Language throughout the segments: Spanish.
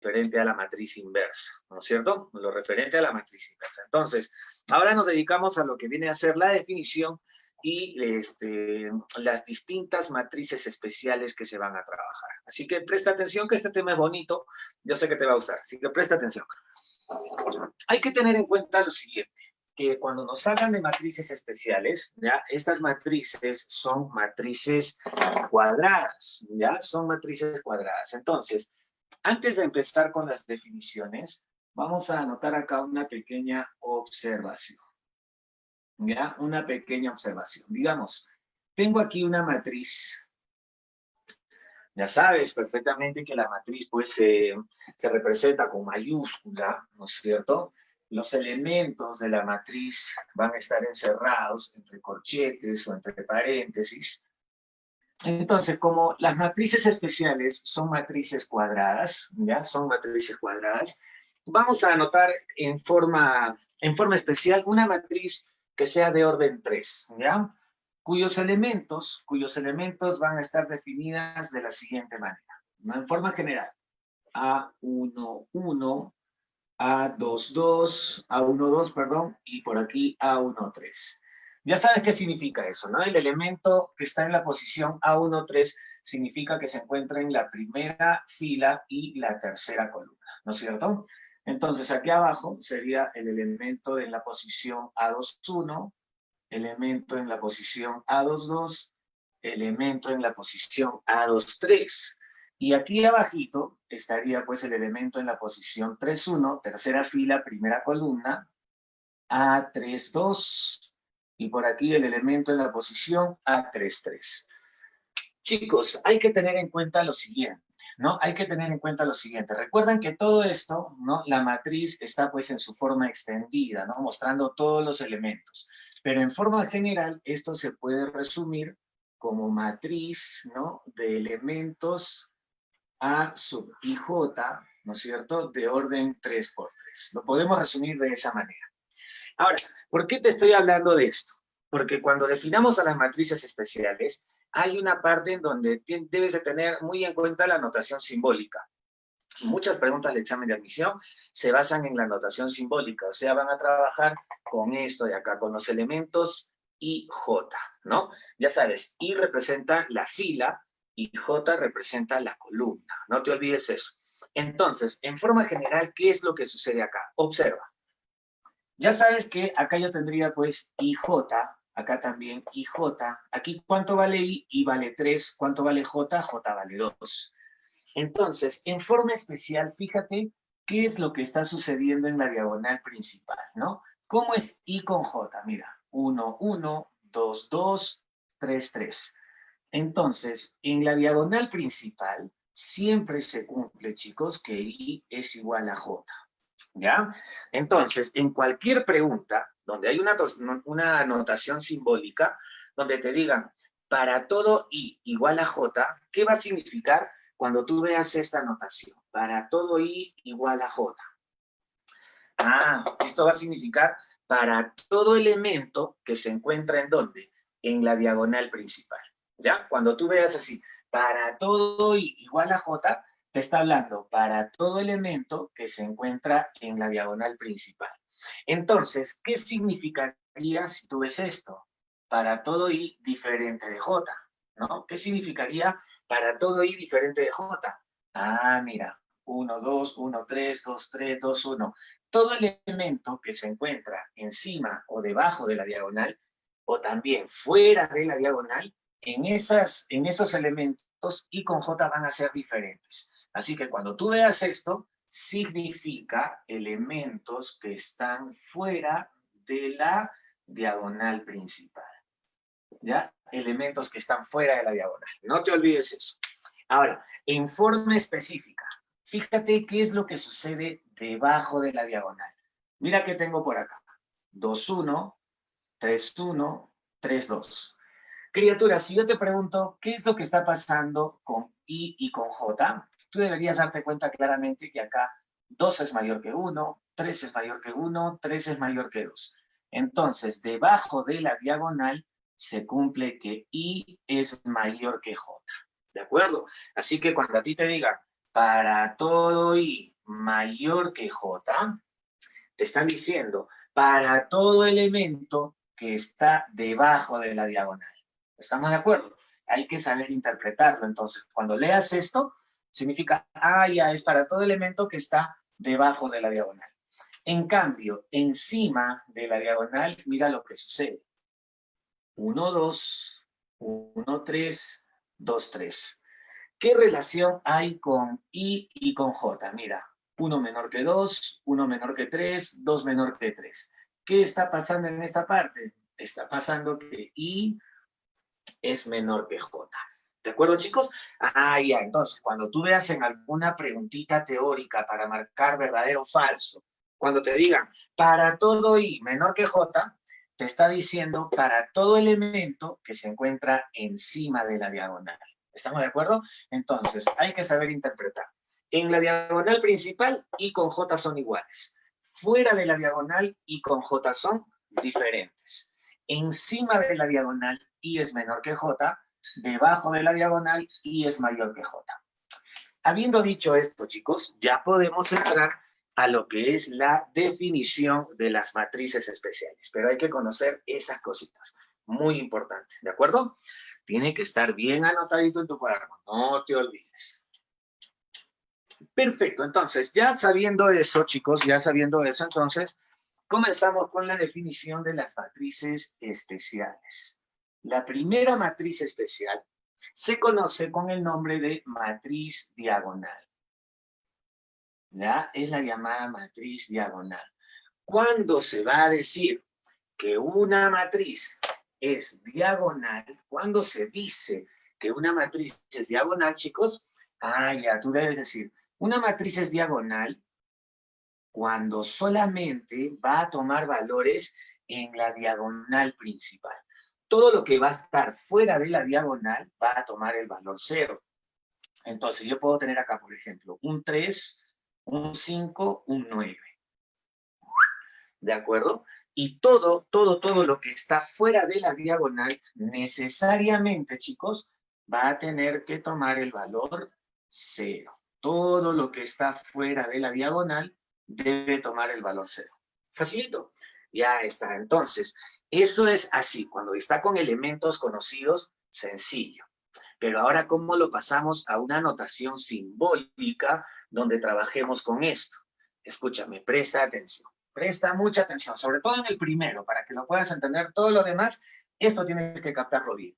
referente a la matriz inversa, ¿no es cierto? Lo referente a la matriz inversa. Entonces, ahora nos dedicamos a lo que viene a ser la definición y las distintas matrices especiales que se van a trabajar. Así que presta atención que este tema es bonito, yo sé que te va a gustar, así que presta atención. Hay que tener en cuenta lo siguiente, que cuando nos hablan de matrices especiales, ¿ya? Estas matrices son matrices cuadradas, ¿ya? Son matrices cuadradas. Entonces, antes de empezar con las definiciones, vamos a anotar acá una pequeña observación, ¿ya? Una pequeña observación. Digamos, tengo aquí una matriz. Ya sabes perfectamente que la matriz pues se representa con mayúscula, ¿no es cierto? Los elementos de la matriz van a estar encerrados entre corchetes o entre paréntesis. Entonces, como las matrices especiales son matrices cuadradas, ¿ya? Son matrices cuadradas, vamos a anotar en forma especial una matriz que sea de orden 3, ¿ya? Cuyos elementos van a estar definidas de la siguiente manera, ¿no? En forma general, A1, 1, A2, 2, A1, 2, perdón, y por aquí A1, 3. Ya sabes qué significa eso, ¿no? El elemento que está en la posición A1, 3 significa que se encuentra en la primera fila y la tercera columna, ¿no es cierto? Entonces, aquí abajo sería el elemento en la posición A2, 1, elemento en la posición A2, 2, elemento en la posición A2, 3. Y aquí abajito estaría pues el elemento en la posición 3, 1, tercera fila, primera columna, A3, 2, y por aquí el elemento en la posición A3, 3. Chicos, hay que tener en cuenta lo siguiente, ¿no? Hay que tener en cuenta lo siguiente. Recuerden que todo esto, ¿no? La matriz está pues en su forma extendida, ¿no? Mostrando todos los elementos. Pero en forma general, esto se puede resumir como matriz, ¿no? De elementos A sub IJ, ¿no es cierto? De orden 3×3. Lo podemos resumir de esa manera. Ahora, ¿por qué te estoy hablando de esto? Porque cuando definamos a las matrices especiales, hay una parte en donde debes de tener muy en cuenta la notación simbólica. Muchas preguntas de examen de admisión se basan en la notación simbólica, o sea, van a trabajar con esto de acá, con los elementos I, J, ¿no? Ya sabes, I representa la fila y J representa la columna, no te olvides eso. Entonces, en forma general, ¿qué es lo que sucede acá? Observa. Ya sabes que acá yo tendría pues IJ, acá también IJ. Aquí, ¿cuánto vale I? I vale 3. ¿Cuánto vale J? J vale 2. Entonces, en forma especial, fíjate qué es lo que está sucediendo en la diagonal principal, ¿no? ¿Cómo es I con J? Mira, 1, 1, 2, 2, 3, 3. Entonces, en la diagonal principal, siempre se cumple, chicos, que I es igual a J. ¿Ya? Entonces, en cualquier pregunta donde hay una notación simbólica, donde te digan, para todo I igual a J, ¿qué va a significar cuando tú veas esta notación? Para todo I igual a J. Esto va a significar para todo elemento que se encuentra ¿en dónde? En la diagonal principal. ¿Ya? Cuando tú veas así, para todo I igual a J, te está hablando para todo elemento que se encuentra en la diagonal principal. Entonces, ¿qué significaría si tú ves esto? Para todo I diferente de J, ¿no? ¿Qué significaría para todo I diferente de J? Mira, 1, 2, 1, 3, 2, 3, 2, 1. Todo elemento que se encuentra encima o debajo de la diagonal, o también fuera de la diagonal, en esos elementos I con J van a ser diferentes. Así que cuando tú veas esto, significa elementos que están fuera de la diagonal principal. ¿Ya? Elementos que están fuera de la diagonal. No te olvides eso. Ahora, en forma específica, fíjate qué es lo que sucede debajo de la diagonal. Mira qué tengo por acá. 2, 1, 3, 1, 3, 2. Criatura, si yo te pregunto qué es lo que está pasando con I y con J, tú deberías darte cuenta claramente que acá 2 es mayor que 1, 3 es mayor que 1, 3 es mayor que 2. Entonces, debajo de la diagonal se cumple que I es mayor que J. ¿De acuerdo? Así que cuando a ti te digan para todo I mayor que J, te están diciendo para todo elemento que está debajo de la diagonal. ¿Estamos de acuerdo? Hay que saber interpretarlo. Entonces, cuando leas esto, significa, ya es para todo elemento que está debajo de la diagonal. En cambio, encima de la diagonal, mira lo que sucede. 1, 2, 1, 3, 2, 3. ¿Qué relación hay con I y con J? Mira, 1 menor que 2, 1 menor que 3, 2 menor que 3. ¿Qué está pasando en esta parte? Está pasando que I es menor que J. ¿De acuerdo, chicos? Ya, entonces, cuando tú veas en alguna preguntita teórica para marcar verdadero o falso, cuando te digan, para todo I menor que J, te está diciendo para todo elemento que se encuentra encima de la diagonal. ¿Estamos de acuerdo? Entonces, hay que saber interpretar. En la diagonal principal, I con J son iguales. Fuera de la diagonal, I con J son diferentes. Encima de la diagonal, I es menor que J. Debajo de la diagonal, I es mayor que J. Habiendo dicho esto, chicos, ya podemos entrar a lo que es la definición de las matrices especiales. Pero hay que conocer esas cositas. Muy importante, ¿de acuerdo? Tiene que estar bien anotadito en tu cuaderno. No te olvides. Perfecto, entonces, ya sabiendo eso, chicos, ya sabiendo eso, entonces, comenzamos con la definición de las matrices especiales. La primera matriz especial se conoce con el nombre de matriz diagonal. ¿Ya? Es la llamada matriz diagonal. ¿Cuándo se va a decir que una matriz es diagonal? ¿Cuándo se dice que una matriz es diagonal, chicos? Ya, tú debes decir, una matriz es diagonal cuando solamente va a tomar valores en la diagonal principal. Todo lo que va a estar fuera de la diagonal va a tomar el valor 0. Entonces, yo puedo tener acá, por ejemplo, un 3, un 5, un 9. ¿De acuerdo? Y todo lo que está fuera de la diagonal, necesariamente, chicos, va a tener que tomar el valor 0. Todo lo que está fuera de la diagonal debe tomar el valor 0. Facilito. Ya está. Entonces, eso es así. Cuando está con elementos conocidos, sencillo. Pero ahora, ¿cómo lo pasamos a una notación simbólica donde trabajemos con esto? Escúchame, presta atención. Presta mucha atención, sobre todo en el primero, para que lo puedas entender. Todo lo demás, esto tienes que captarlo bien.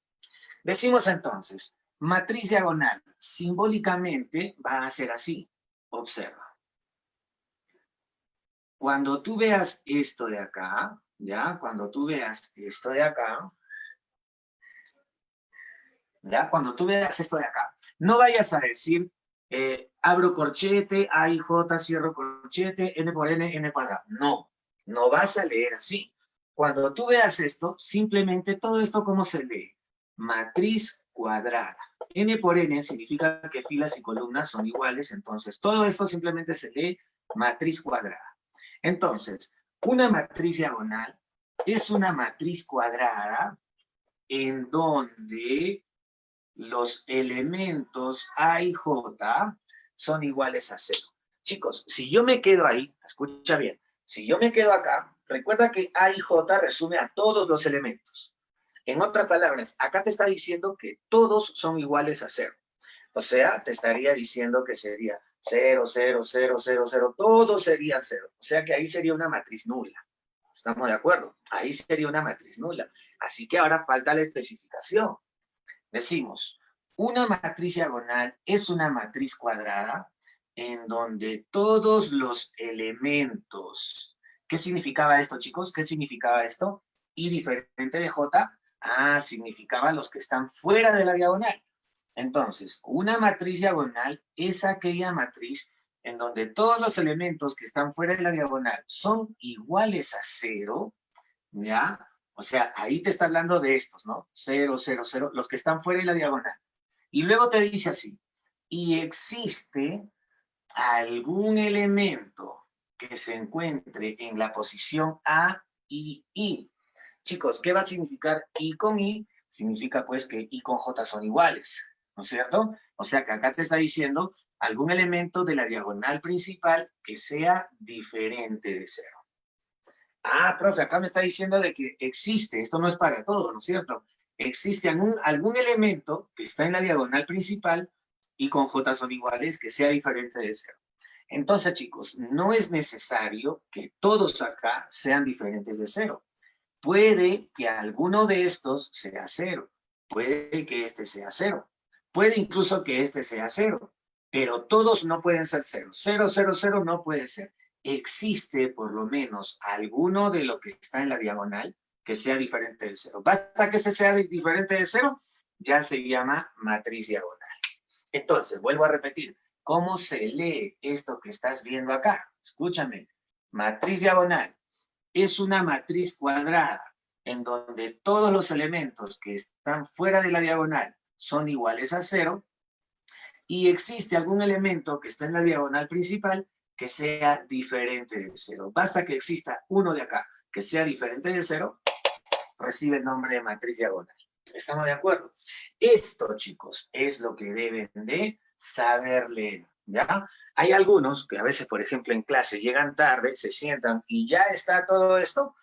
Decimos entonces, matriz diagonal, simbólicamente va a ser así. Observa. Cuando tú veas esto de acá, ¿ya? Cuando tú veas esto de acá, ¿ya? Cuando tú veas esto de acá, no vayas a decir, abro corchete, A y J, cierro corchete, N por N, N cuadrado. No, no vas a leer así. Cuando tú veas esto, simplemente todo esto, ¿cómo se lee? Matriz cuadrada. N por N significa que filas y columnas son iguales, entonces todo esto simplemente se lee matriz cuadrada. Entonces, una matriz diagonal es una matriz cuadrada en donde los elementos A y J son iguales a 0. Chicos, si yo me quedo ahí, escucha bien, si yo me quedo acá, recuerda que A y J resume a todos los elementos. En otras palabras, acá te está diciendo que todos son iguales a 0. O sea, te estaría diciendo que sería 0, 0, 0, 0, 0, todo sería 0. O sea que ahí sería una matriz nula. ¿Estamos de acuerdo? Ahí sería una matriz nula. Así que ahora falta la especificación. Decimos, una matriz diagonal es una matriz cuadrada en donde todos los elementos... ¿Qué significaba esto, chicos? ¿Qué significaba esto? Y diferente de J, significaba los que están fuera de la diagonal. Entonces, una matriz diagonal es aquella matriz en donde todos los elementos que están fuera de la diagonal son iguales a 0, ¿ya? O sea, ahí te está hablando de estos, ¿no? 0, 0, 0, los que están fuera de la diagonal. Y luego te dice así, y existe algún elemento que se encuentre en la posición A y I. Chicos, ¿qué va a significar I con I? Significa pues que I con J son iguales, ¿no es cierto? O sea que acá te está diciendo algún elemento de la diagonal principal que sea diferente de 0. Ah, profe, acá me está diciendo de que existe, esto no es para todo, ¿no es cierto? Existe algún elemento que está en la diagonal principal y con j son iguales que sea diferente de 0. Entonces, chicos, no es necesario que todos acá sean diferentes de 0. Puede que alguno de estos sea 0. Puede que este sea 0. Puede incluso que este sea 0. Pero todos no pueden ser 0. 0, 0, 0 no puede ser. Existe por lo menos alguno de lo que está en la diagonal que sea diferente de 0. Basta que ese sea diferente de 0, ya se llama matriz diagonal. Entonces, vuelvo a repetir, ¿cómo se lee esto que estás viendo acá? Escúchame, matriz diagonal es una matriz cuadrada en donde todos los elementos que están fuera de la diagonal son iguales a 0 y existe algún elemento que está en la diagonal principal que sea diferente de 0. Basta que exista uno de acá que sea diferente de 0, recibe el nombre de matriz diagonal. ¿Estamos de acuerdo? Esto, chicos, es lo que deben de saber leer, ¿ya? Hay algunos que a veces, por ejemplo, en clase llegan tarde, se sientan y ya está todo esto,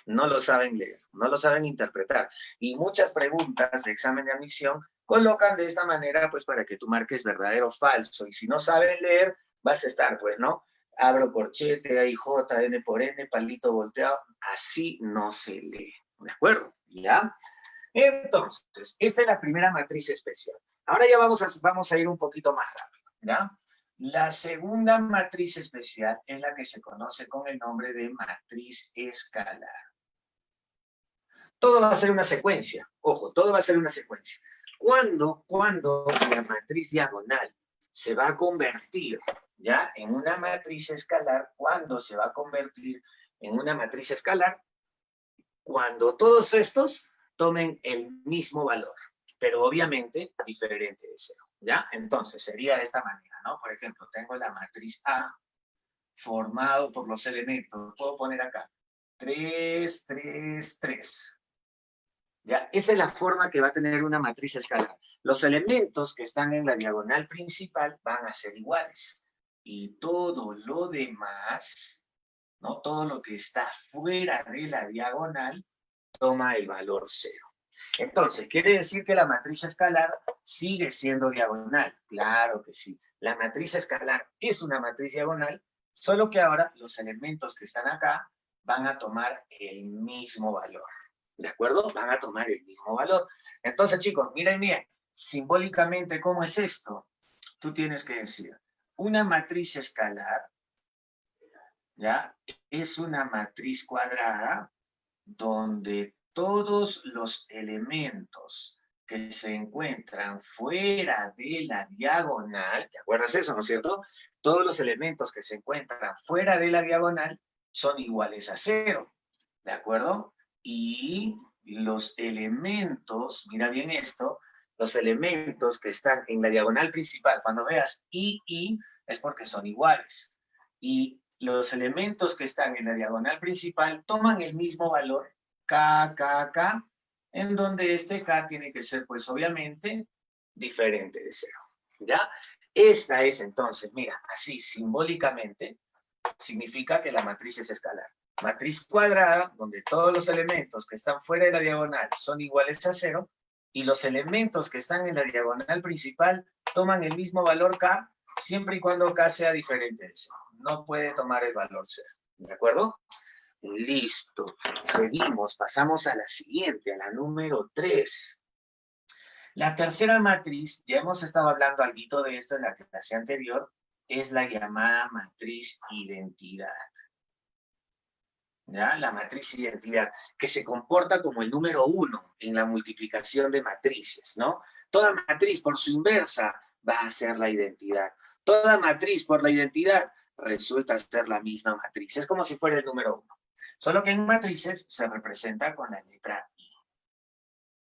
no lo saben leer, no lo saben interpretar. Y muchas preguntas de examen de admisión colocan de esta manera, pues, para que tú marques verdadero o falso. Y si no sabes leer, vas a estar, pues, ¿no? Abro corchete, AIJ, N por N, palito volteado. Así no se lee, ¿de acuerdo? ¿Ya? Entonces, esta es la primera matriz especial. Ahora ya vamos a ir un poquito más rápido, ¿ya? La segunda matriz especial es la que se conoce con el nombre de matriz escalar. Todo va a ser una secuencia. Ojo, todo va a ser una secuencia. Cuando la matriz diagonal se va a convertir, ¿ya? En una matriz escalar, ¿cuándo se va a convertir en una matriz escalar? Cuando todos estos tomen el mismo valor, pero obviamente diferente de 0, ¿ya? Entonces sería de esta manera, ¿no? Por ejemplo, tengo la matriz A formado por los elementos, puedo poner acá 3, 3, 3. ¿Ya? Esa es la forma que va a tener una matriz escalar. Los elementos que están en la diagonal principal van a ser iguales. Y todo lo demás, ¿no? Todo lo que está fuera de la diagonal toma el valor 0. Entonces, ¿quiere decir que la matriz escalar sigue siendo diagonal? Claro que sí. La matriz escalar es una matriz diagonal, solo que ahora los elementos que están acá van a tomar el mismo valor. ¿De acuerdo? Van a tomar el mismo valor. Entonces, chicos, miren bien, simbólicamente, ¿cómo es esto? Tú tienes que decir, una matriz escalar, ¿ya? Es una matriz cuadrada donde todos los elementos que se encuentran fuera de la diagonal, ¿te acuerdas eso, no es cierto? Todos los elementos que se encuentran fuera de la diagonal son iguales a 0, ¿de acuerdo? Y los elementos, mira bien esto, los elementos que están en la diagonal principal, cuando veas I, es porque son iguales. Y los elementos que están en la diagonal principal toman el mismo valor, K, K, K, en donde este K tiene que ser, pues, obviamente, diferente de 0, ¿ya? Esta es, entonces, mira, así, simbólicamente, significa que la matriz es escalar. Matriz cuadrada, donde todos los elementos que están fuera de la diagonal son iguales a 0, y los elementos que están en la diagonal principal toman el mismo valor K, siempre y cuando K sea diferente de 0. No puede tomar el valor 0, ¿de acuerdo? Listo. Seguimos, pasamos a la siguiente, a la número 3. La tercera matriz, ya hemos estado hablando algo de esto en la clase anterior, es la llamada matriz identidad. ¿Ya? La matriz identidad, que se comporta como el número 1 en la multiplicación de matrices, ¿no? Toda matriz por su inversa va a ser la identidad. Toda matriz por la identidad resulta ser la misma matriz. Es como si fuera el número 1. Solo que en matrices se representa con la letra I.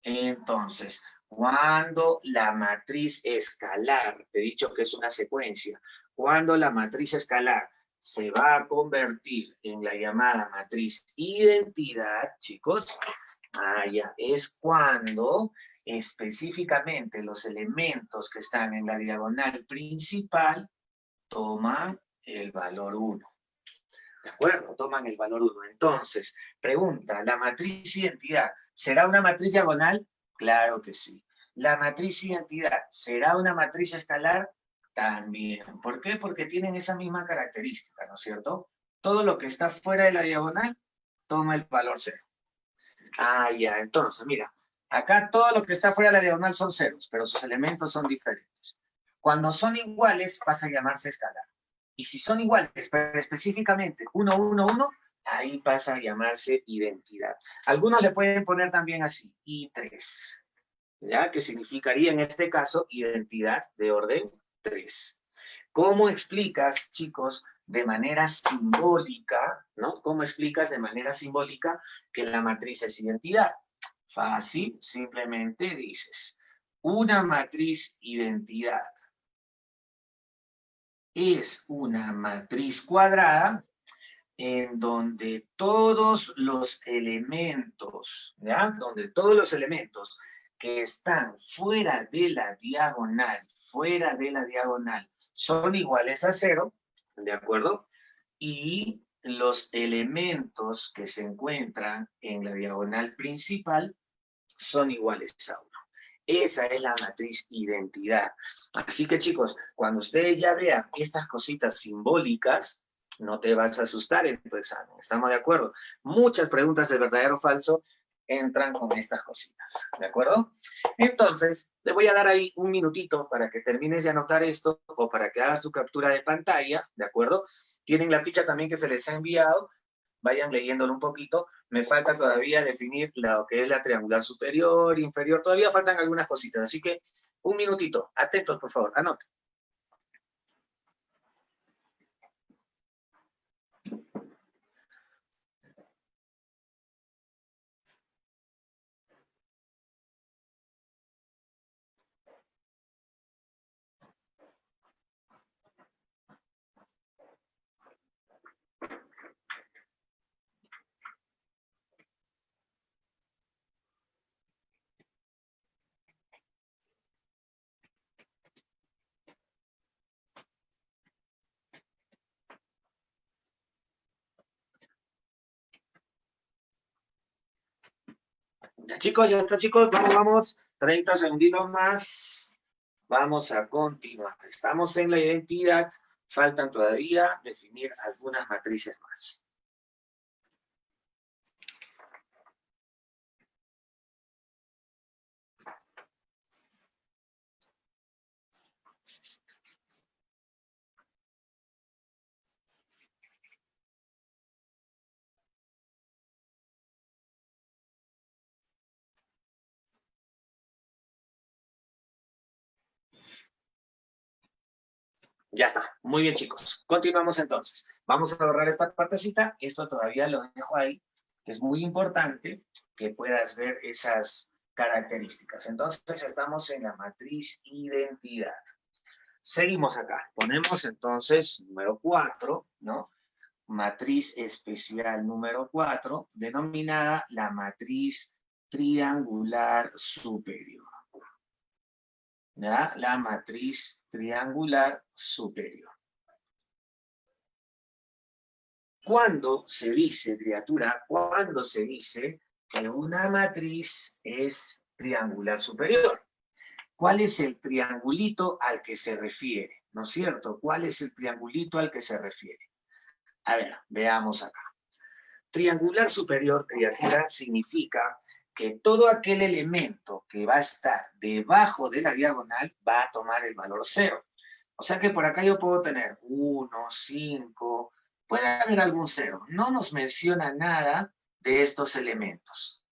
Entonces, cuando la matriz escalar, te he dicho que es una secuencia, cuando la matriz escalar se va a convertir en la llamada matriz identidad, chicos, ya, es cuando específicamente los elementos que están en la diagonal principal toman el valor 1. ¿De acuerdo? Toman el valor 1. Entonces, pregunta, ¿la matriz identidad será una matriz diagonal? Claro que sí. ¿La matriz identidad será una matriz escalar? También. ¿Por qué? Porque tienen esa misma característica, ¿no es cierto? Todo lo que está fuera de la diagonal toma el valor 0. Ah, ya. Entonces, mira, acá todo lo que está fuera de la diagonal son ceros, pero sus elementos son diferentes. Cuando son iguales, pasa a llamarse escalar. Y si son iguales, pero específicamente 1, 1, 1, ahí pasa a llamarse identidad. Algunos le pueden poner también así, I3, ¿ya? Que significaría en este caso identidad de orden 3. ¿Cómo explicas, chicos, de manera simbólica, ¿no? ¿Cómo explicas de manera simbólica que la matriz es identidad? Fácil, simplemente dices, una matriz identidad es una matriz cuadrada en donde todos los elementos, ¿ya? Donde todos los elementos que están fuera de la diagonal, son iguales a 0, ¿de acuerdo? Y los elementos que se encuentran en la diagonal principal son iguales a 1. Esa es la matriz identidad. Así que, chicos, cuando ustedes ya vean estas cositas simbólicas, no te vas a asustar en tu examen. ¿Estamos de acuerdo? Muchas preguntas de verdadero o falso entran con estas cositas. ¿De acuerdo? Entonces, te voy a dar ahí un minutito para que termines de anotar esto o para que hagas tu captura de pantalla. ¿De acuerdo? Tienen la ficha también que se les ha enviado. Vayan leyéndolo un poquito. Me falta todavía definir lo que es la triangular superior, inferior. Todavía faltan algunas cositas. Así que un minutito. Atentos, por favor. Anoten. Ya, chicos, ya está, chicos. Vamos, vamos. 30 segunditos más. Vamos a continuar. Estamos en la identidad. Faltan todavía definir algunas matrices más. Ya está. Muy bien, chicos. Continuamos entonces. Vamos a borrar esta partecita. Esto todavía lo dejo ahí. Es muy importante que puedas ver esas características. Entonces, estamos en la matriz identidad. Seguimos acá. Ponemos entonces número 4, ¿no? Matriz especial número 4, denominada la matriz triangular superior. ¿Ya? La matriz triangular superior. ¿Cuándo se dice, criatura, cuándo se dice que una matriz es triangular superior? ¿Cuál es el triangulito al que se refiere? ¿No es cierto? ¿Cuál es el triangulito al que se refiere? A ver, veamos acá. Triangular superior, criatura, significa que todo aquel elemento que va a estar debajo de la diagonal va a tomar el valor 0. O sea que por acá yo puedo tener 1, 5, puede haber algún 0. No nos menciona nada de estos elementos.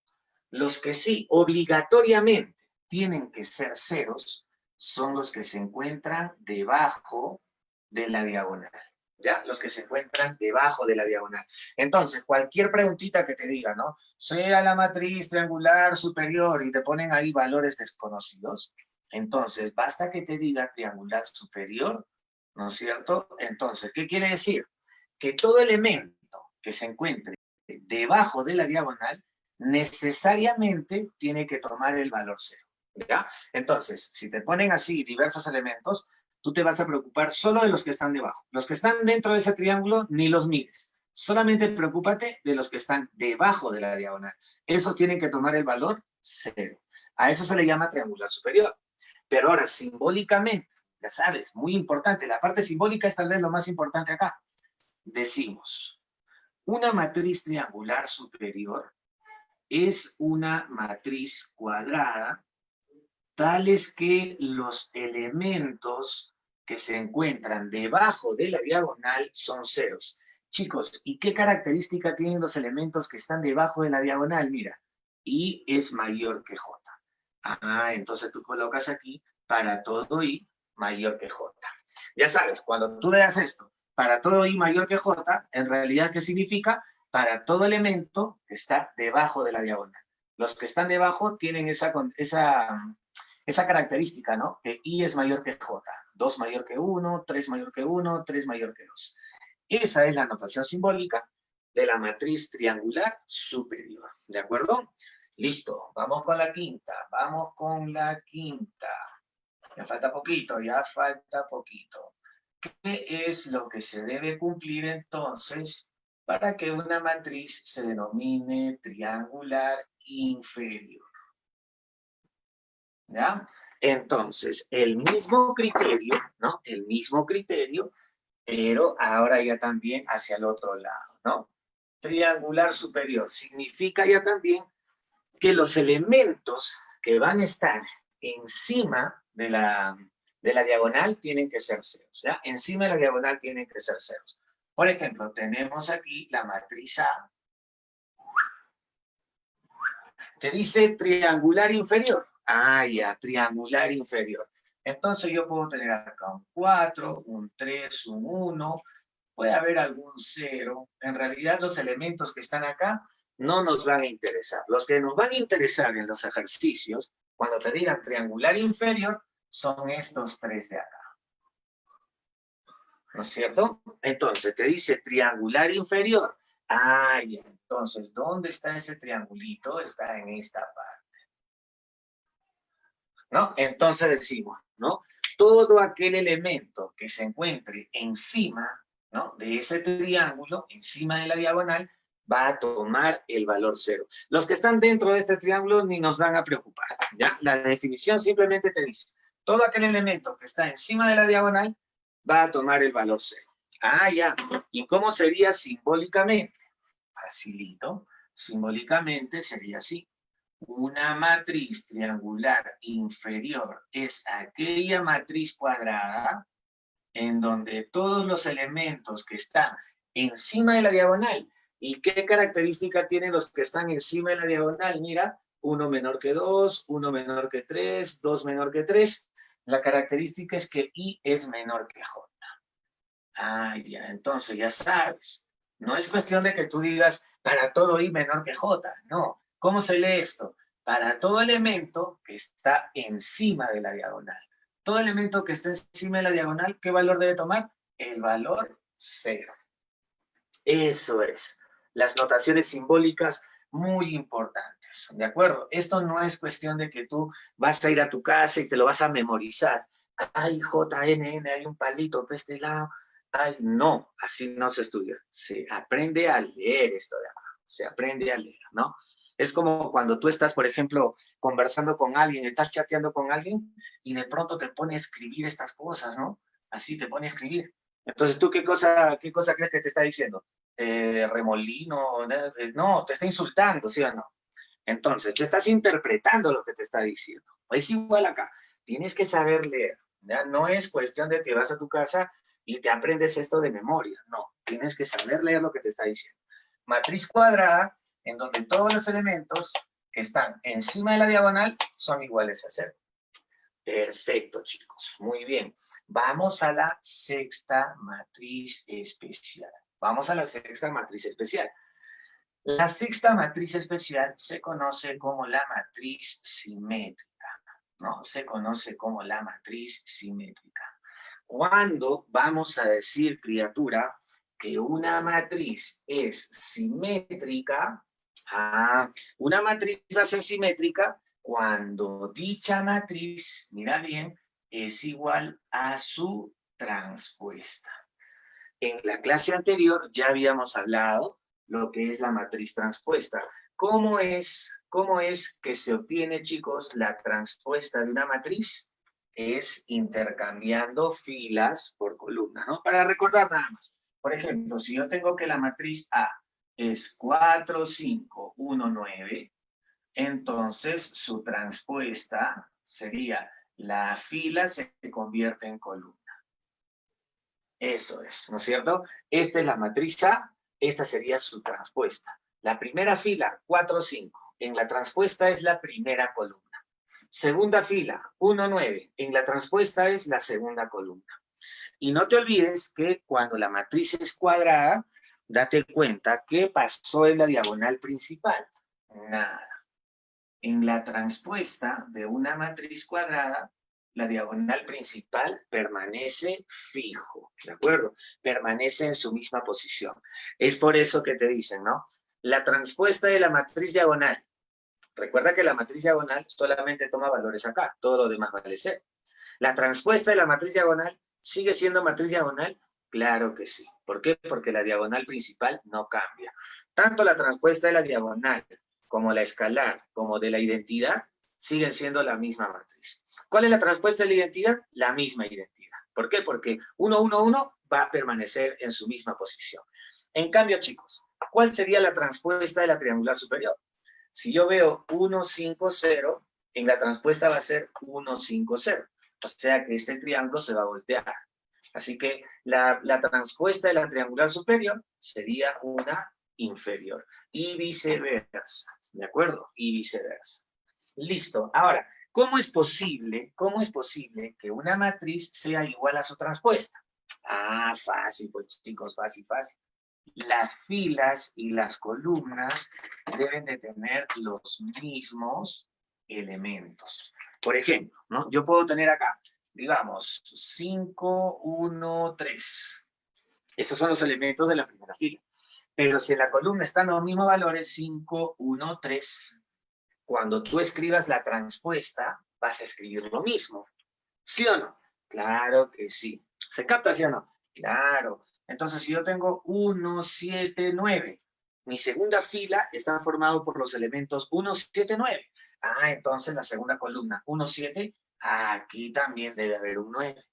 Los que sí, obligatoriamente, tienen que ser ceros son los que se encuentran debajo de la diagonal. ¿Ya? Los que se encuentran debajo de la diagonal. Entonces, cualquier preguntita que te diga, ¿no? Sea la matriz triangular superior y te ponen ahí valores desconocidos, entonces basta que te diga triangular superior, ¿no es cierto? Entonces, ¿qué quiere decir? Que todo elemento que se encuentre debajo de la diagonal necesariamente tiene que tomar el valor 0. ¿Ya? Entonces, si te ponen así diversos elementos, tú te vas a preocupar solo de los que están debajo. Los que están dentro de ese triángulo, ni los mires. Solamente preocúpate de los que están debajo de la diagonal. Esos tienen que tomar el valor 0. A eso se le llama triangular superior. Pero ahora, simbólicamente, ya sabes, muy importante, la parte simbólica es tal vez lo más importante acá. Decimos, una matriz triangular superior es una matriz cuadrada, tales que los elementos que se encuentran debajo de la diagonal son ceros. Chicos, ¿y qué característica tienen los elementos que están debajo de la diagonal? Mira, I es mayor que J. Entonces tú colocas aquí, para todo I mayor que J. Ya sabes, cuando tú veas esto, para todo I mayor que J, en realidad, ¿qué significa? Para todo elemento que está debajo de la diagonal. Los que están debajo tienen esa característica, ¿no? Que I es mayor que J. 2 mayor que 1, 3 mayor que 1, 3 mayor que 2. Esa es la notación simbólica de la matriz triangular superior. ¿De acuerdo? Listo. Vamos con la quinta. Vamos con la quinta. Ya falta poquito, ya falta poquito. ¿Qué es lo que se debe cumplir entonces para que una matriz se denomine triangular inferior? ¿Ya? Entonces, el mismo criterio, ¿no? El mismo criterio, pero ahora ya también hacia el otro lado, ¿no? Triangular superior significa ya también que los elementos que van a estar encima de la diagonal tienen que ser ceros, ¿ya? Encima de la diagonal tienen que ser ceros. Por ejemplo, tenemos aquí la matriz A. Te dice triangular inferior. Ya, triangular inferior. Entonces yo puedo tener acá un 4, un 3, un 1, puede haber algún 0. En realidad los elementos que están acá no nos van a interesar. Los que nos van a interesar en los ejercicios, cuando te digan triangular inferior, son estos 3 de acá. ¿No es cierto? Entonces te dice triangular inferior. Ya. Entonces, ¿dónde está ese triangulito? Está en esta parte. ¿No? Entonces decimos, ¿no? Todo aquel elemento que se encuentre encima, ¿no? De ese triángulo, encima de la diagonal, va a tomar el valor 0. Los que están dentro de este triángulo ni nos van a preocupar, ¿ya? La definición simplemente te dice, todo aquel elemento que está encima de la diagonal va a tomar el valor 0. Ya. ¿Y cómo sería simbólicamente? Facilito. Simbólicamente sería así. Una matriz triangular inferior es aquella matriz cuadrada en donde todos los elementos que están encima de la diagonal. ¿Y qué característica tienen los que están encima de la diagonal? Mira, 1 menor que 2, 1 menor que 3, 2 menor que 3. La característica es que I es menor que J. Ya, entonces ya sabes. No es cuestión de que tú digas para todo I menor que J. No. ¿Cómo se lee esto? Para todo elemento que está encima de la diagonal. Todo elemento que está encima de la diagonal, ¿qué valor debe tomar? El valor 0. Eso es. Las notaciones simbólicas muy importantes, ¿de acuerdo? Esto no es cuestión de que tú vas a ir a tu casa y te lo vas a memorizar. Ay, JNN, hay un palito por este lado. Ay, no, así no se estudia. Se aprende a leer esto de acá. Se aprende a leer, ¿no? Es como cuando tú estás, por ejemplo, conversando con alguien, estás chateando con alguien y de pronto te pone a escribir estas cosas, ¿no? Así te pone a escribir. Entonces, ¿tú qué cosa crees que te está diciendo? Remolino, no, te está insultando, ¿sí o no? Entonces, tú estás interpretando lo que te está diciendo. Es igual acá. Tienes que saber leer, ¿ya? No es cuestión de que vas a tu casa y te aprendes esto de memoria. No, tienes que saber leer lo que te está diciendo. Matriz cuadrada, en donde todos los elementos que están encima de la diagonal son iguales a 0. Perfecto, chicos. Muy bien. Vamos a la sexta matriz especial. Vamos a la sexta matriz especial. La sexta matriz especial se conoce como la matriz simétrica. No, se conoce como la matriz simétrica. ¿Cuándo vamos a decir, criatura, que una matriz es simétrica? Una matriz va a ser simétrica cuando dicha matriz, mira bien, es igual a su transpuesta. En la clase anterior ya habíamos hablado lo que es la matriz transpuesta. ¿Cómo es que se obtiene, chicos, la transpuesta de una matriz? Es intercambiando filas por columnas, ¿no? Para recordar nada más. Por ejemplo, si yo tengo que la matriz A es 4, 5, 1, 9, entonces su transpuesta sería la fila se convierte en columna. Eso es, ¿no es cierto? Esta es la matriz A, esta sería su transpuesta. La primera fila, 4, 5, en la transpuesta es la primera columna. Segunda fila, 1, 9, en la transpuesta es la segunda columna. Y no te olvides que cuando la matriz es cuadrada, date cuenta qué pasó en la diagonal principal. Nada. En la transpuesta de una matriz cuadrada, la diagonal principal permanece fijo, ¿de acuerdo? Permanece en su misma posición. Es por eso que te dicen, ¿no? La transpuesta de la matriz diagonal. Recuerda que la matriz diagonal solamente toma valores acá, todo lo demás vale cero. ¿La transpuesta de la matriz diagonal sigue siendo matriz diagonal? Claro que sí. ¿Por qué? Porque la diagonal principal no cambia. Tanto la transpuesta de la diagonal como la escalar, como de la identidad, siguen siendo la misma matriz. ¿Cuál es la transpuesta de la identidad? La misma identidad. ¿Por qué? Porque 1, 1, 1 va a permanecer en su misma posición. En cambio, chicos, ¿cuál sería la transpuesta de la triangular superior? Si yo veo 1, 5, 0, en la transpuesta va a ser 1, 5, 0. O sea que este triángulo se va a voltear. Así que la transpuesta de la triangular superior sería una inferior. Y viceversa. ¿De acuerdo? Y viceversa. Listo. Ahora, ¿cómo es posible que una matriz sea igual a su transpuesta? Ah, fácil, pues chicos, fácil. Las filas y las columnas deben de tener los mismos elementos. Por ejemplo, ¿no? Yo puedo tener acá, digamos, 5, 1, 3. Esos son los elementos de la primera fila. Pero si en la columna están los mismos valores, 5, 1, 3, cuando tú escribas la transpuesta, vas a escribir lo mismo. ¿Sí o no? Claro que sí. ¿Se capta, sí o no? Claro. Entonces, si yo tengo 1, 7, 9, mi segunda fila está formado por los elementos 1, 7, 9. Ah, entonces la segunda columna, 1, 7, aquí también debe haber un 9.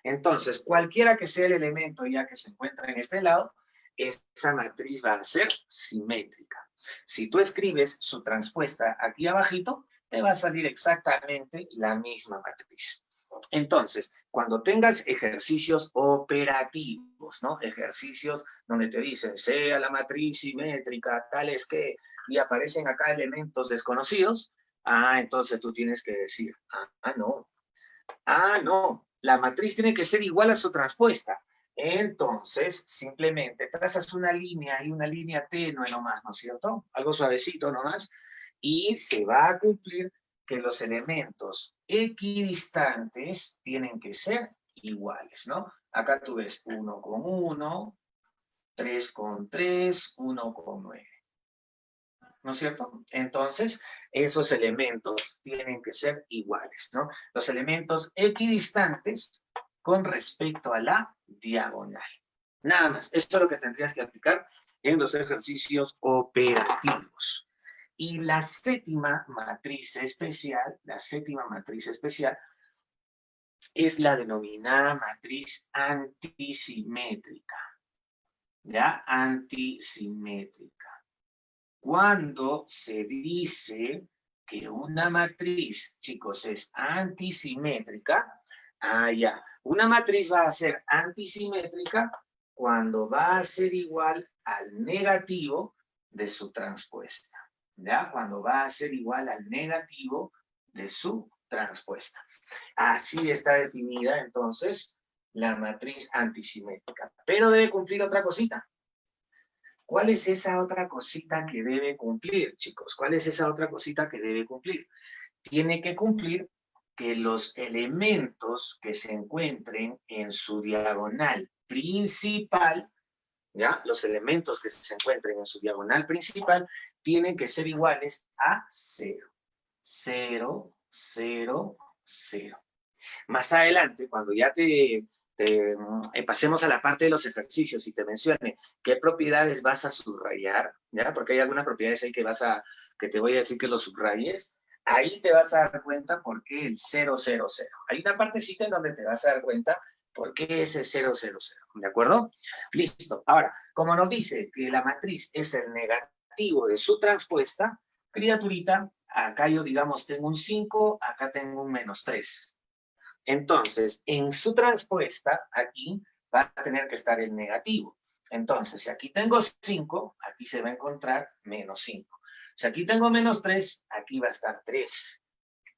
Entonces, cualquiera que sea el elemento ya que se encuentra en este lado, esa matriz va a ser simétrica. Si tú escribes su transpuesta aquí abajito, te va a salir exactamente la misma matriz. Entonces, cuando tengas ejercicios operativos, ¿no? Ejercicios donde te dicen, sea la matriz simétrica, tales que, y aparecen acá elementos desconocidos, entonces tú tienes que decir, no, la matriz tiene que ser igual a su transpuesta. Entonces, simplemente trazas una línea y una línea tenue nomás, ¿no es cierto? Algo suavecito nomás, y se va a cumplir que los elementos equidistantes tienen que ser iguales, ¿no? Acá tú ves 1 con 1, 3 con 3, 1 con 9. ¿No es cierto? Entonces, esos elementos tienen que ser iguales, ¿no? Los elementos equidistantes con respecto a la diagonal. Nada más, esto es lo que tendrías que aplicar en los ejercicios operativos. Y la séptima matriz especial es la denominada matriz antisimétrica. ¿Ya? Antisimétrica. Cuando se dice que una matriz, chicos, es antisimétrica, una matriz va a ser antisimétrica cuando va a ser igual al negativo de su transpuesta. ¿Ya? Cuando va a ser igual al negativo de su transpuesta. Así está definida, entonces, la matriz antisimétrica. Pero debe cumplir otra cosita. ¿Cuál es esa otra cosita que debe cumplir, chicos? ¿Cuál es esa otra cosita que debe cumplir? Tiene que cumplir que los elementos que se encuentren en su diagonal principal, ¿ya? Los elementos que se encuentren en su diagonal principal tienen que ser iguales a 0. 0, 0, 0. Más adelante, cuando ya pasemos a la parte de los ejercicios y te mencione qué propiedades vas a subrayar, ¿ya? Porque hay algunas propiedades ahí que te voy a decir que los subrayes, ahí te vas a dar cuenta por qué el 0, 0, 0. Hay una partecita en donde te vas a dar cuenta por qué ese 0, 0, 0, ¿de acuerdo? Listo. Ahora, como nos dice que la matriz es el negativo de su transpuesta, criaturita, acá yo, digamos, tengo un 5, acá tengo un menos 3. Entonces, en su transpuesta, aquí va a tener que estar el negativo. Entonces, si aquí tengo 5, aquí se va a encontrar menos 5. Si aquí tengo menos 3, aquí va a estar 3.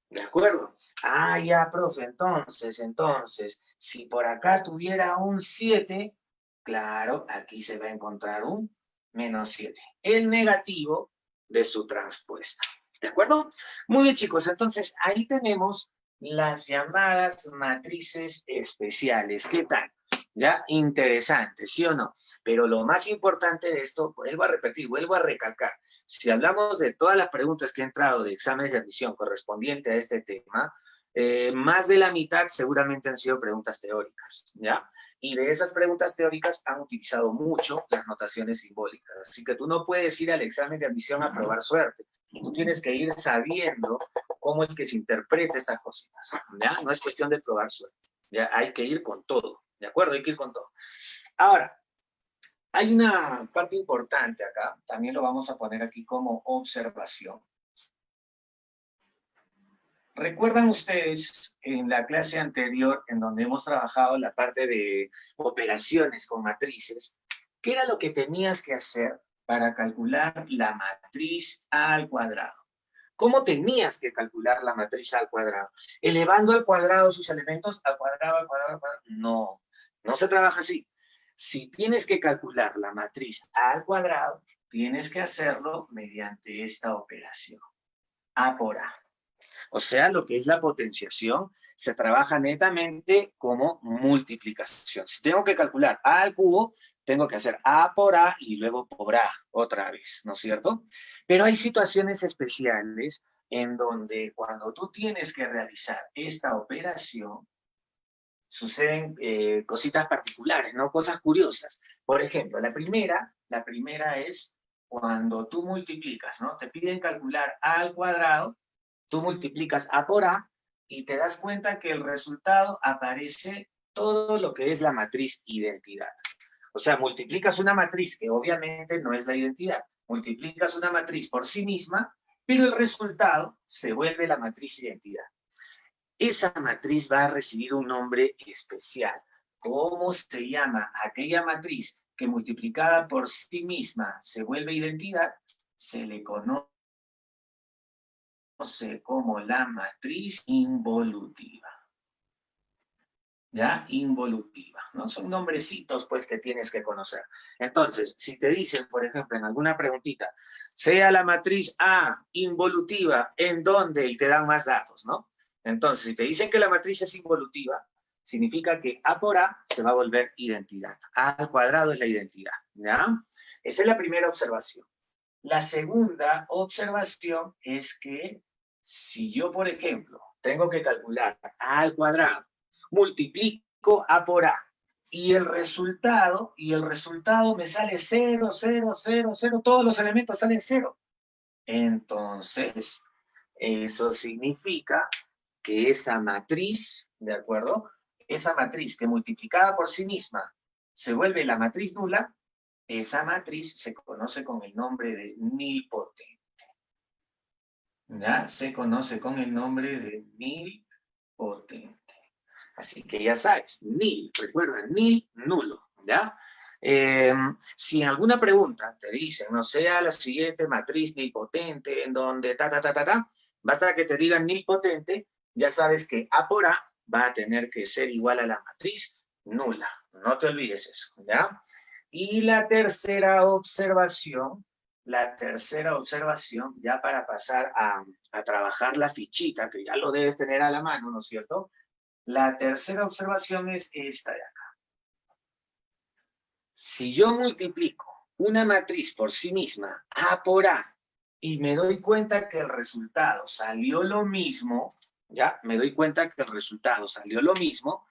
¿De acuerdo? Ah, ya, profe, entonces, si por acá tuviera un 7, claro, aquí se va a encontrar un menos 7. El negativo de su transpuesta. ¿De acuerdo? Muy bien, chicos, entonces ahí tenemos las llamadas matrices especiales. ¿Qué tal? ¿Ya? Interesante, ¿sí o no? Pero lo más importante de esto, vuelvo a repetir, vuelvo a recalcar, si hablamos de todas las preguntas que he entrado de exámenes de admisión correspondiente a este tema, más de la mitad seguramente han sido preguntas teóricas, ¿ya? Y de esas preguntas teóricas han utilizado mucho las notaciones simbólicas. Así que tú no puedes ir al examen de admisión a probar suerte. Tú tienes que ir sabiendo cómo es que se interpreta estas cositas, ¿ya? No es cuestión de probar suerte, ¿ya? Hay que ir con todo, ¿de acuerdo? Hay que ir con todo. Ahora, hay una parte importante acá, también lo vamos a poner aquí como observación. ¿Recuerdan ustedes en la clase anterior en donde hemos trabajado la parte de operaciones con matrices? ¿Qué era lo que tenías que hacer para calcular la matriz A al cuadrado? ¿Cómo tenías que calcular la matriz A al cuadrado? ¿Elevando al cuadrado sus elementos al cuadrado, al cuadrado, al cuadrado? No, no se trabaja así. Si tienes que calcular la matriz A al cuadrado, tienes que hacerlo mediante esta operación, A por A. O sea, lo que es la potenciación se trabaja netamente como multiplicación. Si tengo que calcular A al cubo, tengo que hacer A por A y luego por A otra vez, ¿no es cierto? Pero hay situaciones especiales en donde cuando tú tienes que realizar esta operación, suceden cositas particulares, ¿no? Cosas curiosas. Por ejemplo, la primera es cuando tú multiplicas, ¿no? Te piden calcular A al cuadrado, tú multiplicas A por A y te das cuenta que el resultado aparece todo lo que es la matriz identidad. O sea, multiplicas una matriz que obviamente no es la identidad. Multiplicas una matriz por sí misma, pero el resultado se vuelve la matriz identidad. Esa matriz va a recibir un nombre especial. ¿Cómo se llama aquella matriz que multiplicada por sí misma se vuelve identidad? Se le conoce como la matriz involutiva. ¿Ya? Involutiva, ¿no? Son nombrecitos, pues, que tienes que conocer. Entonces, si te dicen, por ejemplo, en alguna preguntita, sea la matriz A involutiva, ¿en dónde? Y te dan más datos, ¿no? Entonces, si te dicen que la matriz es involutiva, significa que A por A se va a volver identidad. A al cuadrado es la identidad, ¿ya? Esa es la primera observación. La segunda observación es que si yo, por ejemplo, tengo que calcular A al cuadrado, multiplico A por A, y el resultado me sale 0, 0, 0, 0, todos los elementos salen 0. Entonces, eso significa que esa matriz, ¿de acuerdo? Esa matriz que multiplicada por sí misma se vuelve la matriz nula, esa matriz se conoce con el nombre de nilpotente. ¿Ya? Se conoce con el nombre de nilpotente. Así que ya sabes, nil, recuerda, nil, nulo, ¿ya? Si en alguna pregunta te dicen, no sea la siguiente matriz nilpotente, en donde basta que te digan nilpotente, ya sabes que A por A va a tener que ser igual a la matriz nula. No te olvides eso, ¿ya? Y la tercera observación, ya para pasar a trabajar la fichita, que ya lo debes tener a la mano, ¿no es cierto? La tercera observación es esta de acá. Si yo multiplico una matriz por sí misma, A por A, y me doy cuenta que el resultado salió lo mismo, ya, me doy cuenta que el resultado salió lo mismo,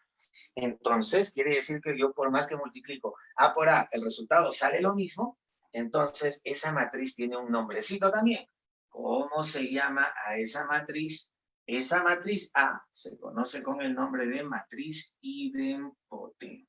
entonces quiere decir que yo por más que multiplico A por A, el resultado sale lo mismo, entonces esa matriz tiene un nombrecito también. ¿Cómo se llama a esa matriz? Esa matriz A se conoce con el nombre de matriz idempotente.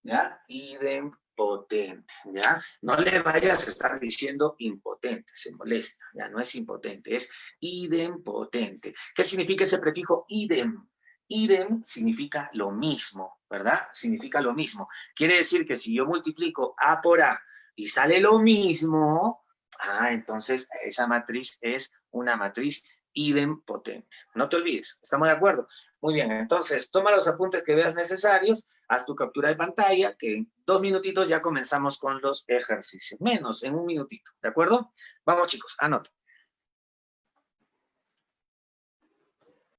¿Ya? Idempotente, ¿ya? No le vayas a estar diciendo impotente, se molesta, ya no es impotente, es idempotente. ¿Qué significa ese prefijo idem? Idem significa lo mismo, ¿verdad? Significa lo mismo. Quiere decir que si yo multiplico A por A y sale lo mismo, entonces esa matriz es una matriz idempotente. No te olvides, ¿estamos de acuerdo? Muy bien, entonces toma los apuntes que veas necesarios, haz tu captura de pantalla, que en 2 minutitos ya comenzamos con los ejercicios, menos en 1 minutito, ¿de acuerdo? Vamos chicos, anota.